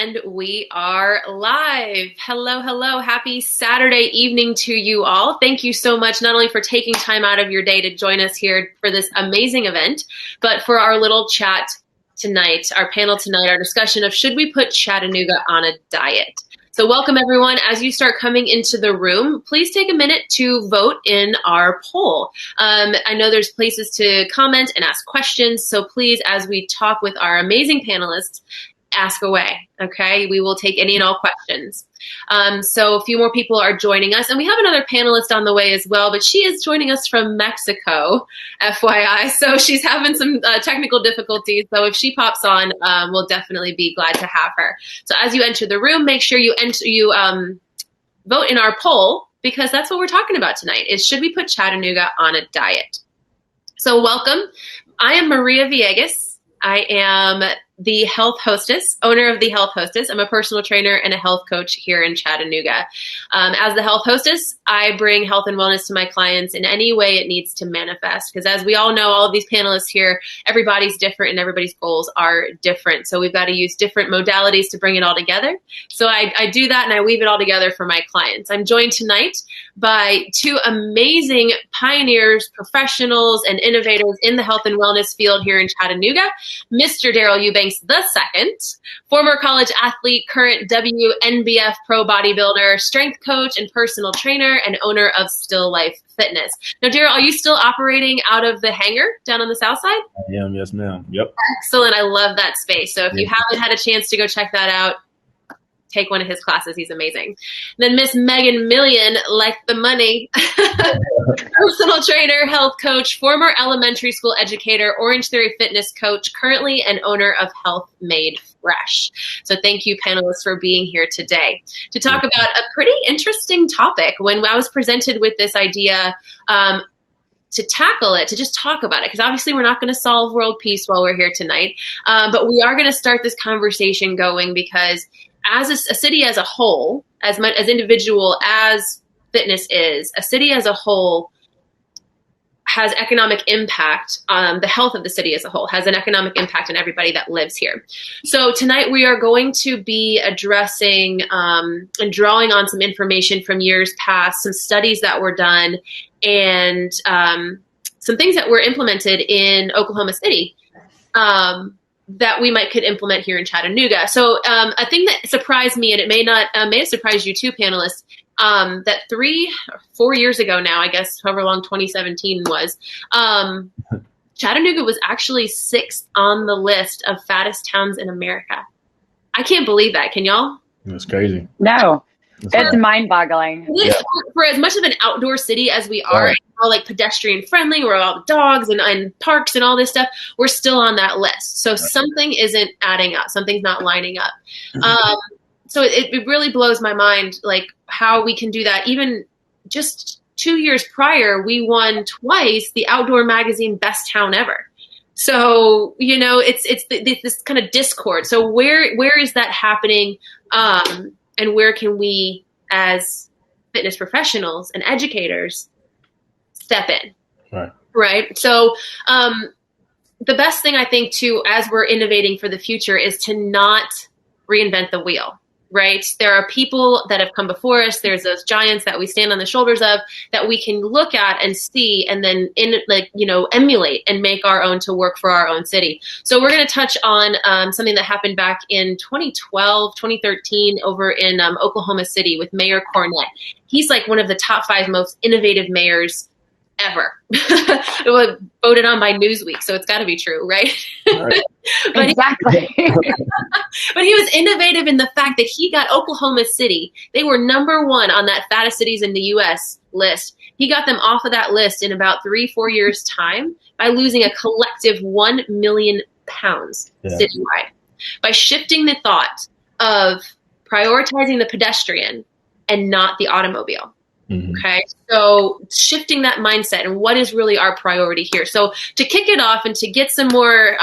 And we are live. Hello, hello. Happy Saturday evening to you all. Thank you so much, not only for taking time out of your day to join us here for this amazing event, but for our little chat tonight, our panel tonight, our discussion of should we put Chattanooga on a diet? So welcome everyone. As you start coming into the room, please take a minute to vote in our poll. I know there's places to comment and ask questions. So please, as we talk with our amazing panelists, ask away, okay? We will take any and all questions. So a few more people are joining us, and we have another panelist on the way as well, but she is joining us from Mexico, FYI. So she's having some technical difficulties. So if she pops on, we'll definitely be glad to have her. So as you enter the room, make sure you vote in our poll, because that's what we're talking about tonight, is should we put Chattanooga on a diet? So welcome. I am Maria Villegas. I am the health hostess, owner of the health hostess. I'm a personal trainer and a health coach here in Chattanooga. As the health hostess, I bring health and wellness to my clients in any way it needs to manifest. Because as we all know, all of these panelists here, everybody's different and everybody's goals are different. So we've got to use different modalities to bring it all together. So I do that and I weave it all together for my clients. I'm joined tonight by two amazing pioneers, professionals, and innovators in the health and wellness field here in Chattanooga. Mr. Daryl Eubanks II, former college athlete, current WNBF pro bodybuilder, strength coach, and personal trainer, and owner of Still Life Fitness. Now, Daryl, are you still operating out of the hangar down on the south side? I am, yes, ma'am. Yep. Excellent. I love that space. So if you haven't had a chance to go check that out, take one of his classes. He's amazing. And then Miss Megan Million, like the money, personal trainer, health coach, former elementary school educator, Orange Theory fitness coach, currently an owner of Health Made Fresh. So thank you, panelists, for being here today to talk about a pretty interesting topic. When I was presented with this idea, to tackle it, to just talk about it, because obviously we're not going to solve world peace while we're here tonight, but we are going to start this conversation going, because as a city as a whole, as much as individual as fitness is, a city as a whole has economic impact on the health of the city as a whole, has an economic impact on everybody that lives here. So tonight we are going to be addressing and drawing on some information from years past, some studies that were done, and some things that were implemented in Oklahoma City that we could implement here in Chattanooga. So a thing that surprised me, and it may have surprised you too, panelists, that 3 or 4 years ago now, I guess, however long 2017 was, Chattanooga was actually 6th on the list of fattest towns in America. I can't believe that. Can y'all? It's crazy. No. It's mind-boggling. For as much of an outdoor city as we are, and how like pedestrian friendly, we're all dogs and parks and all this stuff, we're still on that list. So something isn't adding up. Something's not lining up. So it really blows my mind, like how we can do that. Even just 2 years prior, we won twice the Outdoor Magazine Best Town Ever. So, you know, it's this kind of discord. So where is that happening? And where can we, as fitness professionals and educators, step in? Right. So the best thing I think too, as we're innovating for the future, is to not reinvent the wheel. Right. There are people that have come before us. There's those giants that we stand on the shoulders of that we can look at and see and then emulate and make our own to work for our own city. So we're going to touch on something that happened back in 2012, 2013 over in Oklahoma City with Mayor Cornett. He's like one of the top 5 most innovative mayors ever. It was voted on by Newsweek, so it's got to be true, right? But exactly. But he was innovative in the fact that he got Oklahoma City. They were number 1 on that fattest cities in the U.S. list. He got them off of that list in about 3-4 years' time by losing a collective 1 million pounds citywide, by shifting the thought of prioritizing the pedestrian and not the automobile. Okay, so shifting that mindset and what is really our priority here. So to kick it off and to get some more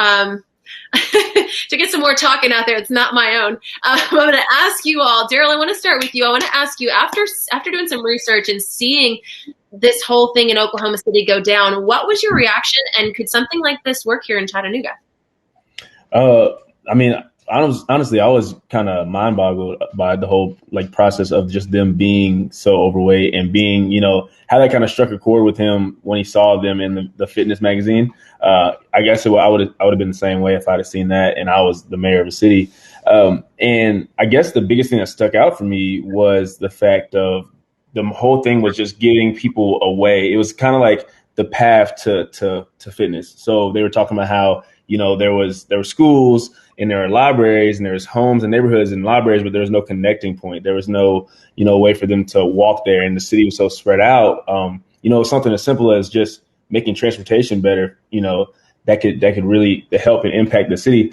talking out there, it's not my own. I'm going to ask you all, Daryl. I want to start with you. I want to ask you, after doing some research and seeing this whole thing in Oklahoma City go down, what was your reaction, and could something like this work here in Chattanooga? I mean, honestly, I was kind of mind boggled by the whole like process of just them being so overweight and being, how that kind of struck a chord with him when he saw them in the fitness magazine. I guess I would have been the same way if I'd have seen that and I was the mayor of the city. And I guess the biggest thing that stuck out for me was the fact of the whole thing was just getting people away. It was kind of like the path to fitness. So they were talking about how, there were schools and there were libraries and there was homes and neighborhoods and libraries, but there was no connecting point. There was no, way for them to walk there. And the city was so spread out. Something as simple as just making transportation better, that could really help and impact the city.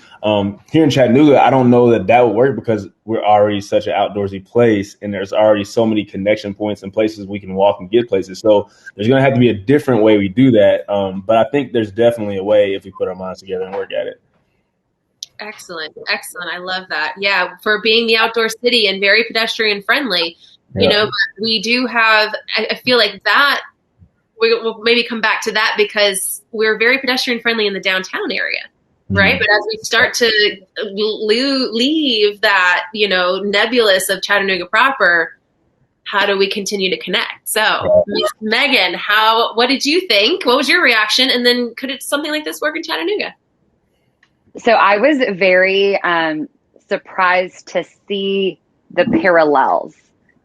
Here in Chattanooga, I don't know that would work because we're already such an outdoorsy place and there's already so many connection points and places we can walk and get places. So there's going to have to be a different way we do that. But I think there's definitely a way if we put our minds together and work at it. Excellent. I love that. Yeah, for being the outdoor city and very pedestrian friendly, but we do have, I feel like that we'll maybe come back to that because we're very pedestrian friendly in the downtown area, right? But as we start to leave that, nebulous of Chattanooga proper, how do we continue to connect? So, Ms. Megan, what did you think? What was your reaction? And then could something like this work in Chattanooga? So I was very surprised to see the parallels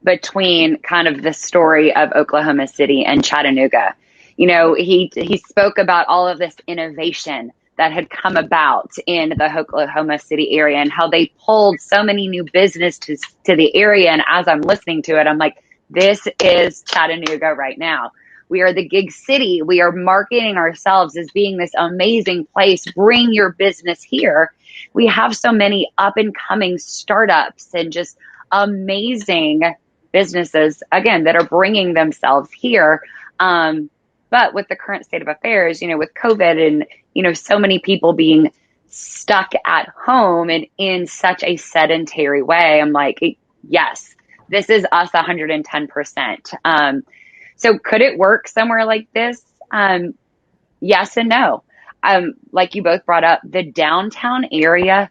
between kind of the story of Oklahoma City and Chattanooga. He spoke about all of this innovation that had come about in the Oklahoma City area and how they pulled so many new businesses to the area. And as I'm listening to it, I'm like, this is Chattanooga right now. We are the gig city. We are marketing ourselves as being this amazing place. Bring your business here. We have so many up and coming startups and just amazing businesses, again, that are bringing themselves here. But with the current state of affairs, with COVID and, so many people being stuck at home and in such a sedentary way, I'm like, yes, this is us 110%. So could it work somewhere like this? Yes and no. Like you both brought up, the downtown area,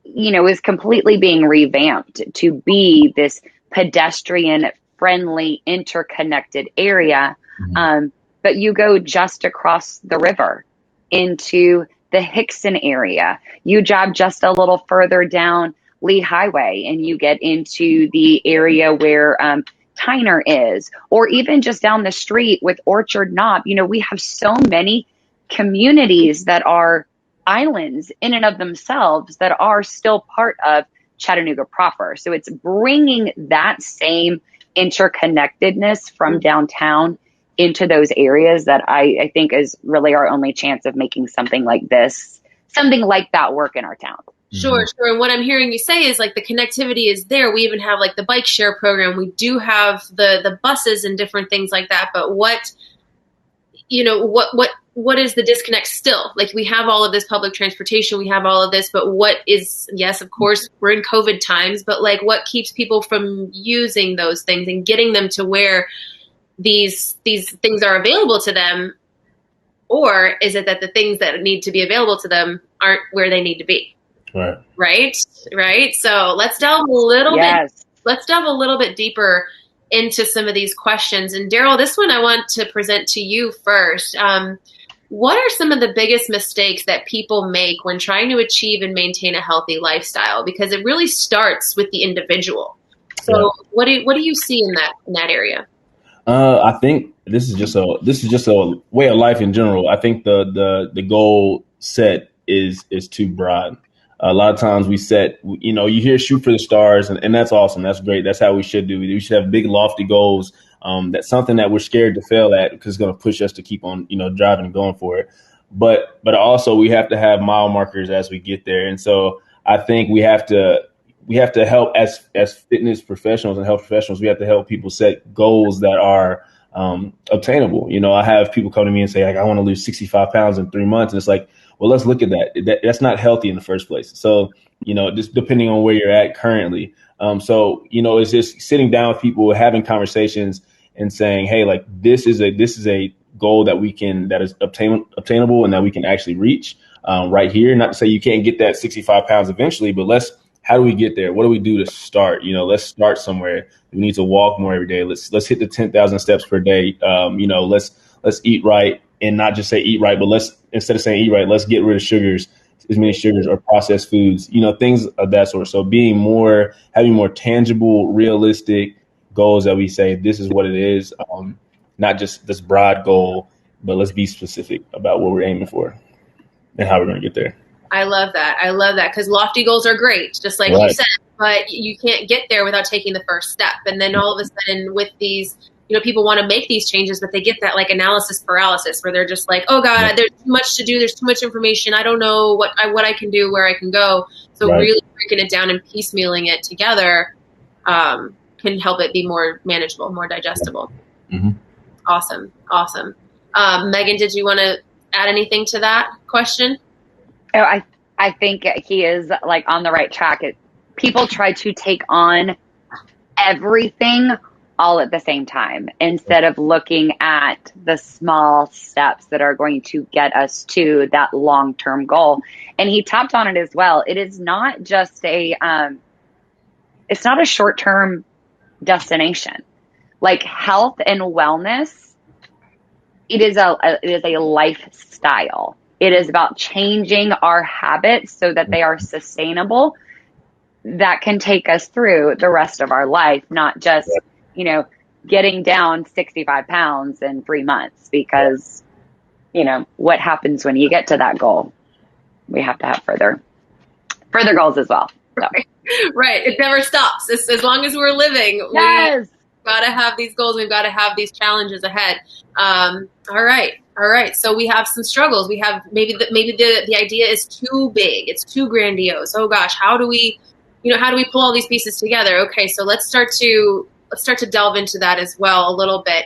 is completely being revamped to be this pedestrian friendly, interconnected area. But you go just across the river into the Hickson area. You drive just a little further down Lee Highway and you get into the area where Tyner is, or even just down the street with Orchard Knob. We have so many communities that are islands in and of themselves that are still part of Chattanooga proper. So it's bringing that same interconnectedness from downtown into those areas that I think is really our only chance of making something like that work in our town. Sure. And what I'm hearing you say is like the connectivity is there. We even have like the bike share program. We do have the buses and different things like that. But what is the disconnect still? Like we have all of this public transportation, we have all of this, but what is, yes, of course, we're in COVID times, but like what keeps people from using those things and getting them to where these things are available to them? Or is it that the things that need to be available to them aren't where they need to be? Right. So let's delve a little bit deeper into some of these questions. And Daryl, this one I want to present to you first. What are some of the biggest mistakes that people make when trying to achieve and maintain a healthy lifestyle? Because it really starts with the individual. So what do you see in that area? I think this is just a way of life in general. I think the goal set is too broad. A lot of times we set, you hear shoot for the stars, and that's awesome. That's great. That's how we should do it. We should have big, lofty goals. That's something that we're scared to fail at because it's going to push us to keep on, driving and going for it. But also we have to have mile markers as we get there. And so I think we have to help as fitness professionals and health professionals. We have to help people set goals that are obtainable. I have people come to me and say, like, I want to lose 65 pounds in 3 months. And it's like, well, let's look at that. That's not healthy in the first place. So, just depending on where you're at currently. It's just sitting down with people, having conversations and saying, hey, like, this is a goal that is obtainable and that we can actually reach. right here. Not to say you can't get that 65 pounds eventually, but how do we get there? What do we do to start? Let's start somewhere. We need to walk more every day. Let's hit the 10,000 steps per day. Let's eat right, and not just say eat right, but instead of saying eat right, let's get rid of sugars, as many sugars or processed foods, things of that sort. So having more tangible, realistic goals that we say, this is what it is, not just this broad goal, but let's be specific about what we're aiming for and how we're going to get there. I love that. Because lofty goals are great, just like you said, but you can't get there without taking the first step. And then all of a sudden with these, people want to make these changes, but they get that like analysis paralysis where they're just like, oh God, there's too much to do. There's too much information. I don't know what I can do, where I can go. So really breaking it down and piecemealing it together can help it be more manageable, more digestible. Mm-hmm. Awesome. Megan, did you want to add anything to that question? Oh, I think he is like on the right track. People try to take on everything all at the same time instead of looking at the small steps that are going to get us to that long-term goal. And he tapped on it as well. It is not just it's not a short-term destination. Like health and wellness, it is a lifestyle. It is about changing our habits so that they are sustainable, that can take us through the rest of our life, not just, getting down 65 pounds in 3 months, because, what happens when you get to that goal? We have to have further goals as well. So. Right. It never stops. As long as we're living, yes. We've got to have these goals. We've got to have these challenges ahead. All right. So we have some struggles. We have maybe the idea is too big. It's too grandiose. Oh gosh, how do we pull all these pieces together? Okay, so let's start to delve into that as well a little bit.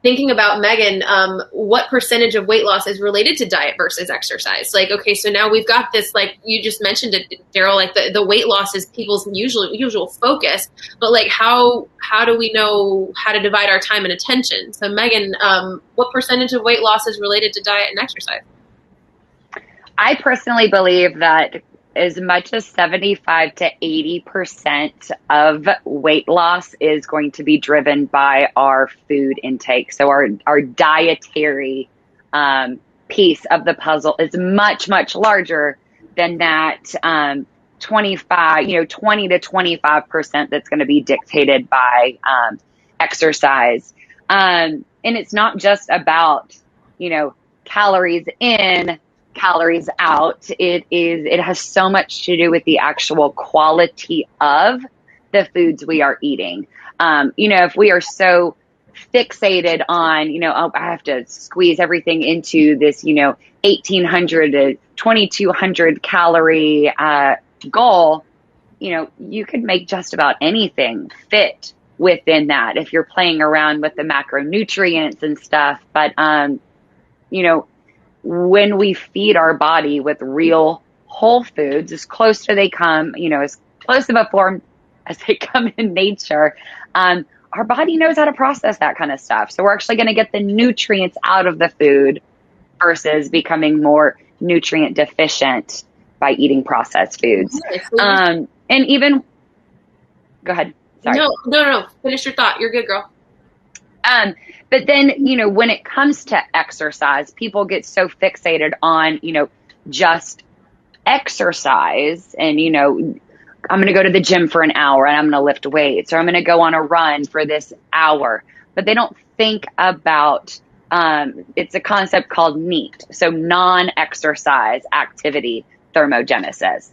Thinking about Megan, what percentage of weight loss is related to diet versus exercise? Like, okay, so now we've got this, like you just mentioned it, Daryl, like the weight loss is people's usual focus, but like how do we know how to divide our time and attention? So Megan, what percentage of weight loss is related to diet and exercise? I personally believe that as much as 75 to 80% of weight loss is going to be driven by our food intake. So our dietary piece of the puzzle is much, much larger than that 20 to 25% that's going to be dictated by exercise. And it's not just about, calories in, calories out. It has so much to do with the actual quality of the foods we are eating. If we are so fixated on, I have to squeeze everything into this, 1,800 to 2,200 calorie goal, you could make just about anything fit within that if you're playing around with the macronutrients and stuff. But, when we feed our body with real whole foods, as close to they come, as close of a form as they come in nature, our body knows how to process that kind of stuff. So we're actually going to get the nutrients out of the food versus becoming more nutrient deficient by eating processed foods. And even, go ahead. Sorry. No. Finish your thought. You're good, girl. But then, when it comes to exercise, people get so fixated on, just exercise and, I'm going to go to the gym for an hour and I'm going to lift weights, or I'm going to go on a run for this hour. But they don't think about, it's a concept called NEAT. So non-exercise activity thermogenesis.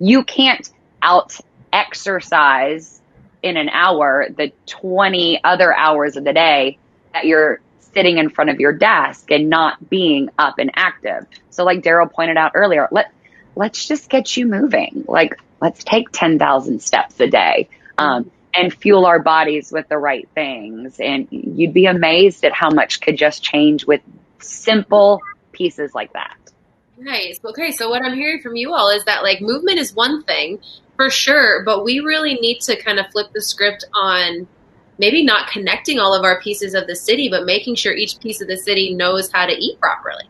You can't out exercise in an hour the 20 other hours of the day that you're sitting in front of your desk and not being up and active. So like Daryl pointed out earlier, let's just get you moving. Like, let's take 10,000 steps a day and fuel our bodies with the right things. And you'd be amazed at how much could just change with simple pieces like that. Nice. Okay, so what I'm hearing from you all is that like movement is one thing for sure, but we really need to kind of flip the script on maybe not connecting all of our pieces of the city, but making sure each piece of the city knows how to eat properly.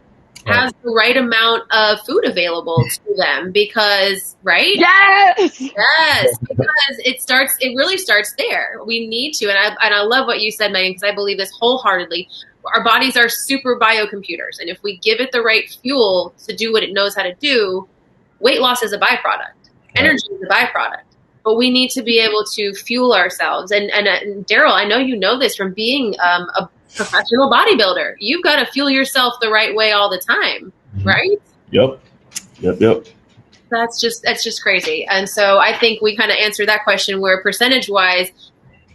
has the right amount of food available to them because, right? Yes. Yes, because it really starts there. We need to, and I love what you said, Megan, because I believe this wholeheartedly. Our bodies are super biocomputers, and if we give it the right fuel to do what it knows how to do, weight loss is a byproduct. Energy is a byproduct. But we need to be able to fuel ourselves. And Daryl, I know you know this from being a professional bodybuilder. You've got to fuel yourself the right way all the time, right? Yep. That's just crazy. And so I think we kind of answered that question where percentage wise,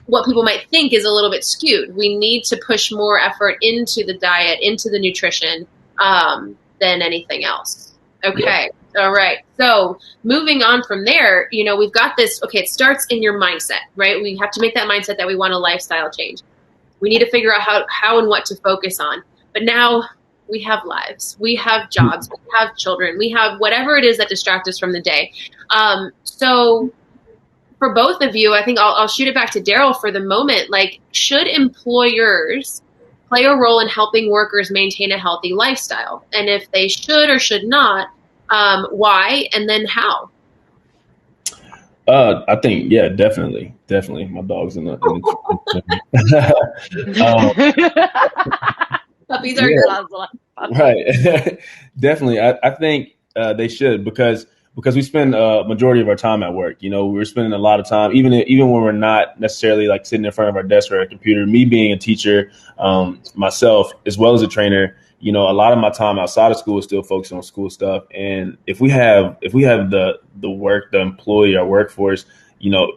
what people might think is a little bit skewed. We need to push more effort into the diet, into the nutrition than anything else. Okay. Yeah. All right. So moving on from there, we've got this. Okay. It starts in your mindset, right? We have to make that mindset that we want a lifestyle change. We need to figure out how and what to focus on. But now we have lives, we have jobs, we have children, we have whatever it is that distracts us from the day. So for both of you, I think I'll shoot it back to Daryl for the moment. Like, should employers play a role in helping workers maintain a healthy lifestyle? And if they should or should not, why, and then how? I think, yeah, definitely. My dog's in the Puppies are good. Right. Definitely. I think they should because we spend a majority of our time at work. We're spending a lot of time, even when we're not necessarily like sitting in front of our desk or a computer. Me being a teacher, myself, as well as a trainer, a lot of my time outside of school is still focused on school stuff. And if we have the employee, our workforce,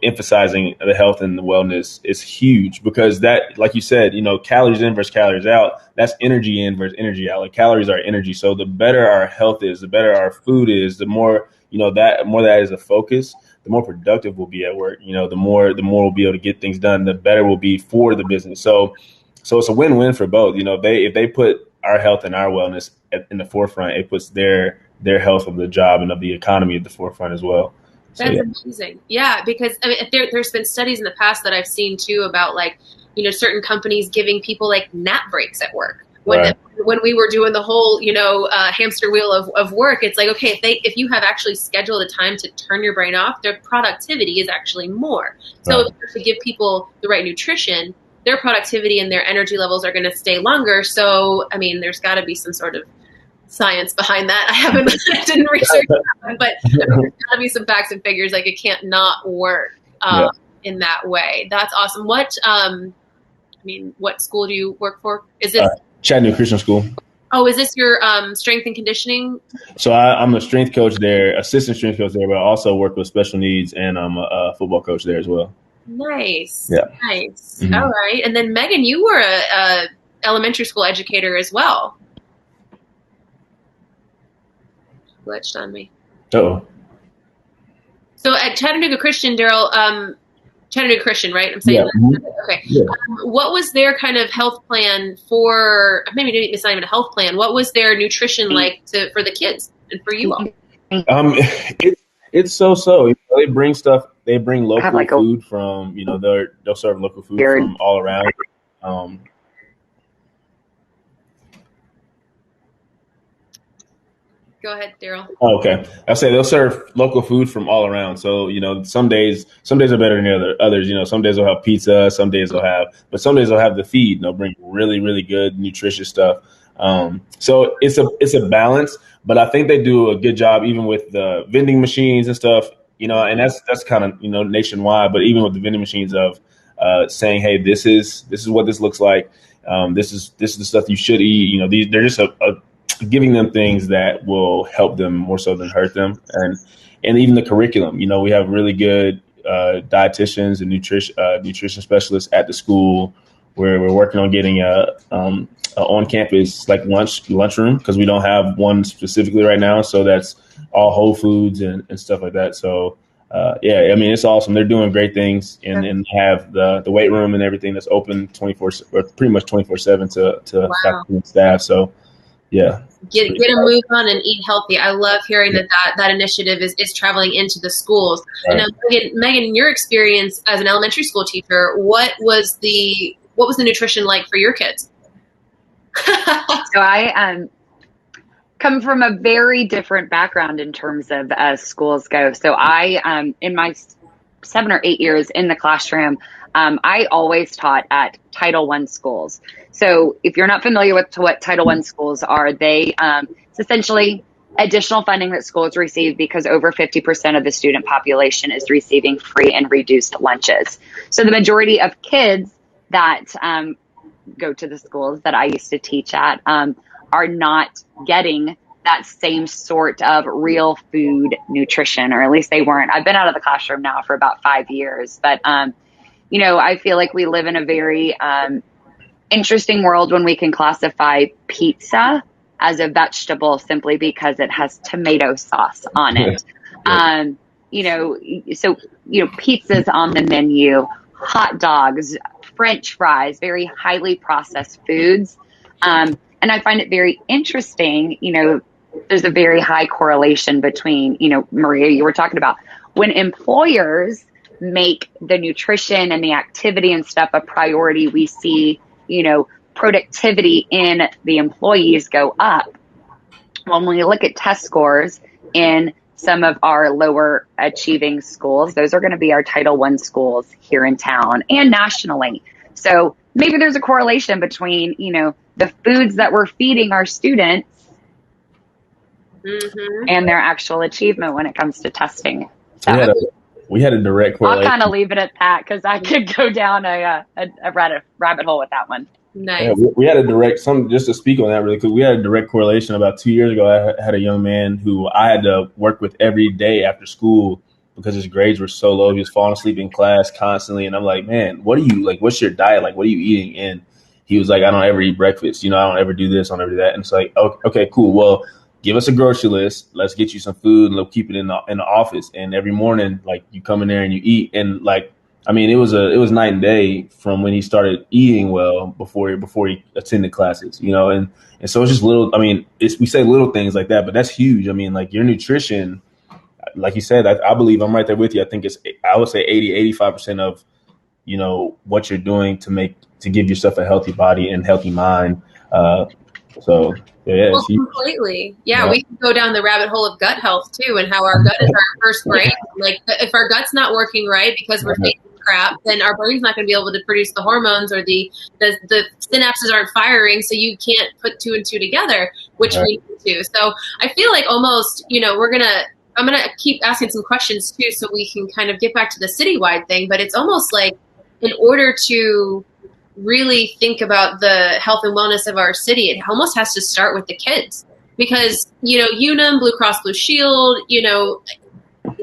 emphasizing the health and the wellness is huge because that, like you said, calories in versus calories out, that's energy in versus energy out. Like calories are energy. So the better our health is, the better our food is, the more, that is a focus, the more productive we'll be at work. The more we'll be able to get things done, the better we'll be for the business. So it's a win-win for both. If they put our health and our wellness in the forefront, it puts their health of the job and of the economy at the forefront as well. That's amazing. Yeah, because there's been studies in the past that I've seen too about certain companies giving people like nap breaks at work. When we were doing the whole hamster wheel of work, it's like, okay, if you have actually scheduled a time to turn your brain off, their productivity is actually more. So if you give people the right nutrition, their productivity and their energy levels are going to stay longer. So there's got to be some sort of science behind that. I didn't research that, but there's got to be some facts and figures. Like, it can't not work in that way. That's awesome. What school do you work for? Is this Chattanooga Christian School? Oh, is this your strength and conditioning? So I'm a strength coach there, assistant strength coach there, but I also work with special needs, and I'm a football coach there as well. Nice. Yeah. Nice. Mm-hmm. All right. And then Megan, you were a elementary school educator as well. Glitched on me. Uh-oh. So at Chattanooga Christian, Daryl, Chattanooga Christian, right? I'm saying that? Okay. Yeah. What was their kind of health plan for, maybe it's not even a health plan, what was their nutrition like for the kids and for you all? It's so. They bring stuff, they bring local food from, they'll serve local food from all around. Go ahead, Daryl. Oh, okay. I say they'll serve local food from all around. So, some days are better than others. Some days they'll have pizza, some days they'll have the feed. They'll bring really, really good, nutritious stuff. So it's a balance, but I think they do a good job even with the vending machines and stuff, and that's kind of, nationwide, but even with the vending machines of saying, hey, this is what this looks like. This is the stuff you should eat. They're just giving them things that will help them more so than hurt them. And even the curriculum, we have really good dietitians and nutrition specialists at the school where we're working on getting a on-campus like lunchroom, because we don't have one specifically right now. So that's all whole foods and stuff like that. So it's awesome. They're doing great things and have the weight room and everything that's open 24/7 to faculty and staff. So yeah. Get a move on and eat healthy. I love hearing that initiative is traveling into the schools. Right. And Megan, in your experience as an elementary school teacher, what was the nutrition like for your kids? So come from a very different background in terms of schools go. So I, in my 7 or 8 years in the classroom, I always taught at Title I schools. So if you're not familiar with what Title I schools are, it's essentially additional funding that schools receive because over 50% of the student population is receiving free and reduced lunches. So the majority of kids that go to the schools that I used to teach at are not getting that same sort of real food nutrition, or at least they weren't. I've been out of the classroom now for about 5 years, but I feel like we live in a very interesting world when we can classify pizza as a vegetable simply because it has tomato sauce on it. Pizza's on the menu, hot dogs, French fries, very highly processed foods. And I find it very interesting, there's a very high correlation between, Maria, you were talking about when employers make the nutrition and the activity and stuff a priority, we see, productivity in the employees go up. When we look at test scores in some of our lower achieving schools, those are going to be our Title I schools here in town and nationally. So maybe there's a correlation between, the foods that we're feeding our students and their actual achievement when it comes to testing. So we had a direct correlation. I'll kind of leave it at that because I could go down a rabbit hole with that one. Nice. Yeah, we had a direct, just to speak on that really quick, we had a direct correlation about 2 years ago. I had a young man who I had to work with every day after school because his grades were so low. He was falling asleep in class constantly. And I'm like, man, what's your diet? Like, what are you eating? And he was like, I don't ever eat breakfast. I don't ever do this. I don't ever do that. And it's like, okay, cool. Well, give us a grocery list. Let's get you some food and we'll keep it in the office. And every morning, like, you come in there and you eat. And like, it was night and day from when he started eating well before he attended classes, and so it's just little, we say little things like that, but that's huge. Like your nutrition, like you said, I believe I'm right there with you. I think I would say 80-85% of, what you're doing to give yourself a healthy body and healthy mind. So yeah, well, completely. Yeah, we can go down the rabbit hole of gut health too, and how our gut is our first brain. Like if our gut's not working right because we're taking crap, then our brain's not going to be able to produce the hormones, or the synapses aren't firing, so you can't put 2 and 2 together, which we need to. So I feel like almost, I'm gonna keep asking some questions too, so we can kind of get back to the citywide thing. But it's almost like in order to really think about the health and wellness of our city, it almost has to start with the kids, because Unum, Blue Cross Blue Shield,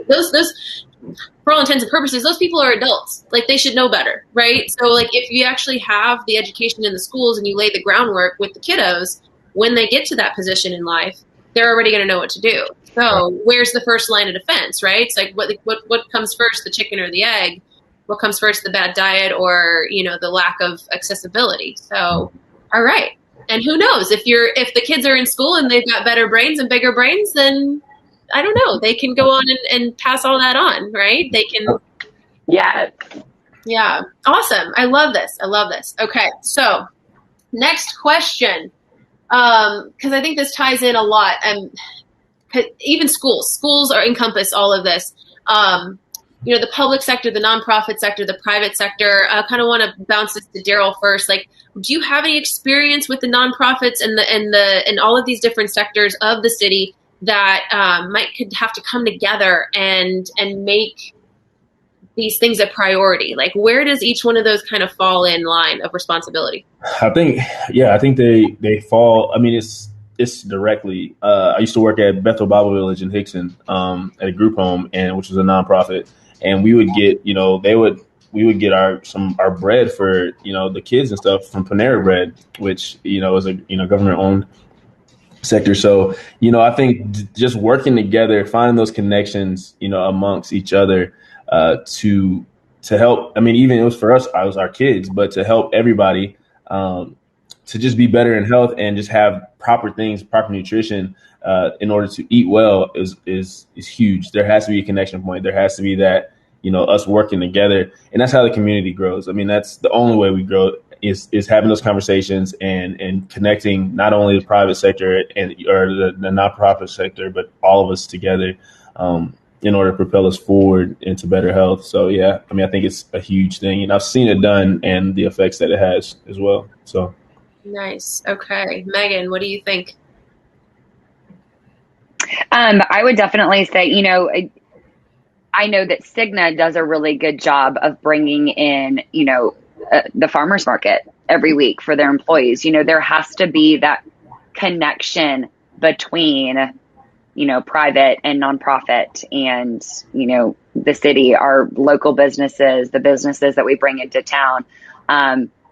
those for all intents and purposes, those people are adults. Like, they should know better, right? So like if you actually have the education in the schools and you lay the groundwork with the kiddos, when they get to that position in life, they're already going to know what to do. So where's the first line of defense, right? It's like what comes first, the chicken or the egg? What comes first, the bad diet or, the lack of accessibility? So, all right. And who knows, if the kids are in school and they've got better brains and bigger brains, then I don't know, they can go on and pass all that on, right? They can. Yeah. Yeah. Awesome. I love this. Okay. So next question. Cause I think this ties in a lot. And even schools encompass all of this. The public sector, the nonprofit sector, the private sector. I kind of want to bounce this to Daryl first. Like, do you have any experience with the nonprofits and all of these different sectors of the city that could have to come together and make these things a priority? Like, where does each one of those kind of fall in line of responsibility? I think they fall. It's directly. I used to work at Bethel Bible Village in Hickson at a group home, which was a nonprofit. And we would get, we would get our bread for, the kids and stuff from Panera Bread, which, is a, government owned sector. So, I think just working together, finding those connections, amongst each other to help. Even it was for us, I was our kids, but to help everybody to just be better in health and just have proper things, proper nutrition in order to eat well is huge. There has to be a connection point. There has to be that, us working together, and that's how the community grows. That's the only way we grow is having those conversations and connecting not only the private sector or the nonprofit sector, but all of us together in order to propel us forward into better health. So yeah, I mean, I think it's a huge thing, and I've seen it done and the effects that it has as well. So nice. Okay, Megan, what do you think? I would definitely say, I know that Cigna does a really good job of bringing in, the farmers market every week for their employees. There has to be that connection between, private and nonprofit and, the city, our local businesses, the businesses that we bring into town.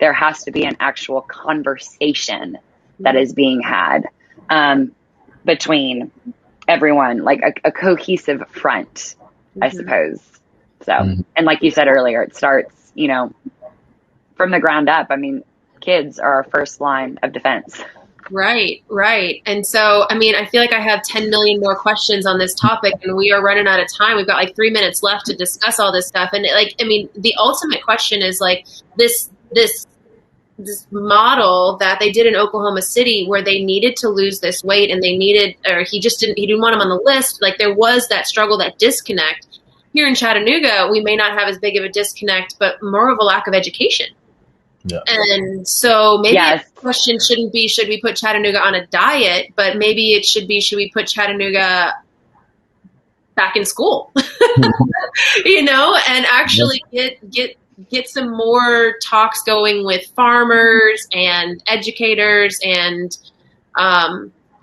There has to be an actual conversation that is being had between everyone, like a cohesive front, I suppose. So, and like you said earlier, it starts, from the ground up. I mean, kids are our first line of defense. Right. And so, I mean, I feel like I have 10 million more questions on this topic, and we are running out of time. We've got like 3 minutes left to discuss all this stuff. And the ultimate question is like this model that they did in Oklahoma City, where they needed to lose this weight, and he didn't want him on the list. Like, there was that struggle, that disconnect. Here in Chattanooga, we may not have as big of a disconnect, but more of a lack of education. Yeah. And so maybe the question shouldn't be, should we put Chattanooga on a diet, but maybe it should be, should we put Chattanooga back in school, and actually get some more talks going with farmers and educators and,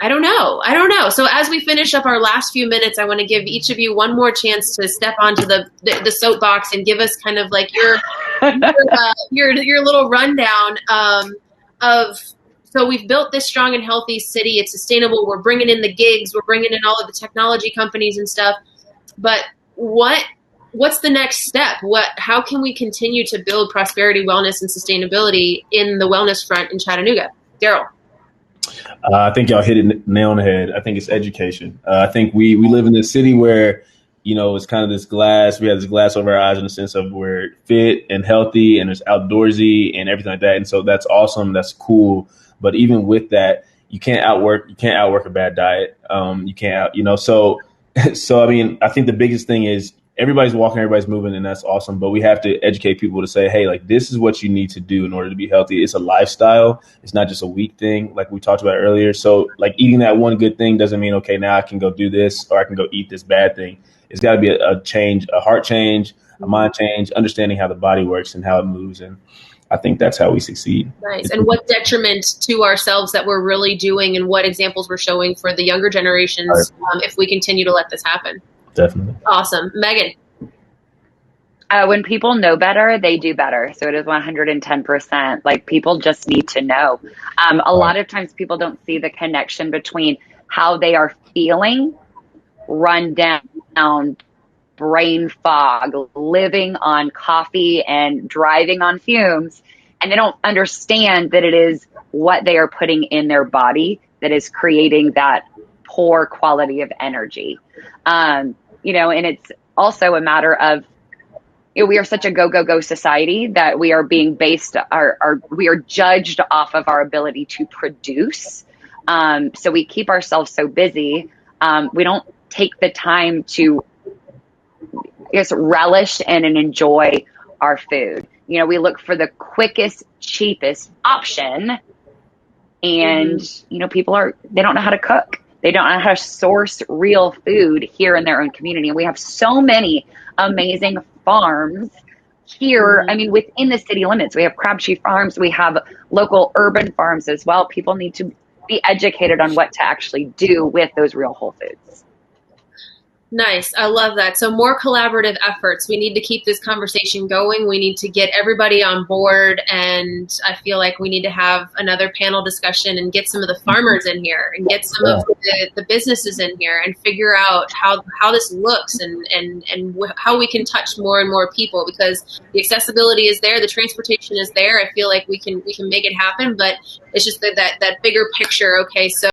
I don't know. So as we finish up our last few minutes, I want to give each of you one more chance to step onto the soapbox and give us kind of like your little rundown of. So we've built this strong and healthy city. It's sustainable. We're bringing in the gigs. We're bringing in all of the technology companies and stuff. But what's the next step? How can we continue to build prosperity, wellness, and sustainability in the wellness front in Chattanooga? Daryl. I think y'all hit it nail on the head. I think it's education. I think we live in this city where, it's kind of this glass. We have this glass over our eyes in the sense of we're fit and healthy and it's outdoorsy and everything like that. And so that's awesome. That's cool. But even with that, you can't outwork a bad diet. You can't so I mean, I think the biggest thing is everybody's walking, everybody's moving, and that's awesome. But we have to educate people to say, hey, like, this is what you need to do in order to be healthy. It's a lifestyle. It's not just a week thing, like we talked about earlier. So like eating that one good thing doesn't mean, okay, now I can go do this or I can go eat this bad thing. It's got to be a change, a heart change, a mind change, understanding how the body works and how it moves. And I think that's how we succeed. Nice. And what detriment to ourselves that we're really doing, and what examples we're showing for the younger generations if we continue to let this happen. Definitely. Awesome. Megan. When people know better, they do better. So it is 110%. Like, people just need to know. A lot of times people don't see the connection between how they are feeling, run down, brain fog, living on coffee and driving on fumes. And they don't understand that it is what they are putting in their body that is creating that poor quality of energy. And it's also a matter of, we are such a go society that we are being based, we are judged off of our ability to produce. So we keep ourselves so busy. We don't take the time to, relish and enjoy our food. We look for the quickest, cheapest option. And, people they don't know how to cook. They don't know how to source real food here in their own community. And we have so many amazing farms here. I mean, within the city limits, we have Crabtree Farms. We have local urban farms as well. People need to be educated on what to actually do with those real whole foods. Nice. I love that. So more collaborative efforts. We need to keep this conversation going. We need to get everybody on board. And I feel like we need to have another panel discussion and get some of the farmers in here and get some of the businesses in here and figure out how this looks and how we can touch more and more people, because the accessibility is there. The transportation is there. I feel like we can make it happen, but it's just that bigger picture. Okay. So